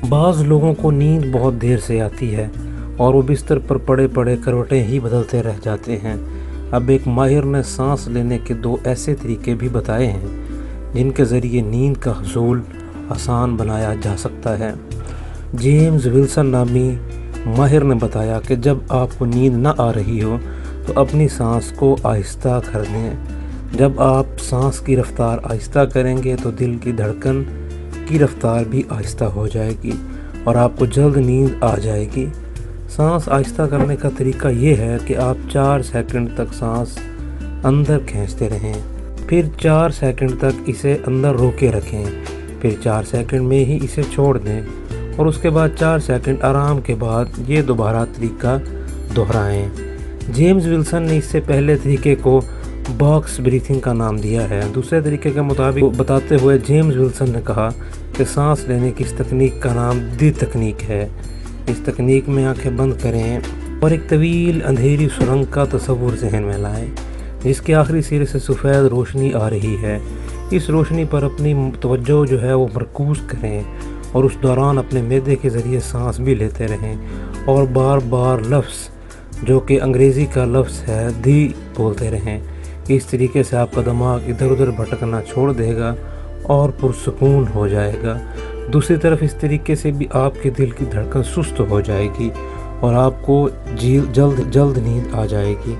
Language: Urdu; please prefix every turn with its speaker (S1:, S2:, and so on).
S1: بعض لوگوں کو نیند بہت دیر سے آتی ہے اور وہ بستر پر پڑے پڑے کروٹیں ہی بدلتے رہ جاتے ہیں۔ اب ایک ماہر نے سانس لینے کے 2 ایسے طریقے بھی بتائے ہیں جن کے ذریعے نیند کا حصول آسان بنایا جا سکتا ہے۔ جیمز ولسن نامی ماہر نے بتایا کہ جب آپ کو نیند نہ آ رہی ہو تو اپنی سانس کو آہستہ کر دیں۔ جب آپ سانس کی رفتار آہستہ کریں گے تو دل کی دھڑکن کی رفتار بھی آہستہ ہو جائے گی اور آپ کو جلد نیند آ جائے گی۔ سانس آہستہ کرنے کا طریقہ یہ ہے کہ آپ 4 سیکنڈ تک سانس اندر کھینچتے رہیں، پھر 4 سیکنڈ تک اسے اندر روکے رکھیں، پھر 4 سیکنڈ میں ہی اسے چھوڑ دیں اور اس کے بعد 4 سیکنڈ آرام کے بعد یہ دوبارہ طریقہ دہرائیں۔ جیمز ولسن نے اس سے پہلے طریقے کو باکس بریتھنگ کا نام دیا ہے۔ دوسرے طریقے کے مطابق بتاتے ہوئے جیمز ولسن نے کہا کہ سانس لینے کی اس تکنیک کا نام دی تکنیک ہے۔ اس تکنیک میں آنکھیں بند کریں اور ایک طویل اندھیری سرنگ کا تصور ذہن میں لائیں جس کے آخری سرے سے سفید روشنی آ رہی ہے۔ اس روشنی پر اپنی توجہ جو ہے وہ مرکوز کریں اور اس دوران اپنے معدے کے ذریعے سانس بھی لیتے رہیں اور بار بار لفظ جو کہ انگریزی کا لفظ ہے دی بولتے رہیں۔ اس طریقے سے آپ کا دماغ ادھر ادھر بھٹکنا چھوڑ دے گا اور پرسکون ہو جائے گا۔ دوسری طرف اس طریقے سے بھی آپ کے دل کی دھڑکن سست ہو جائے گی اور آپ کو جلد نیند آ جائے گی۔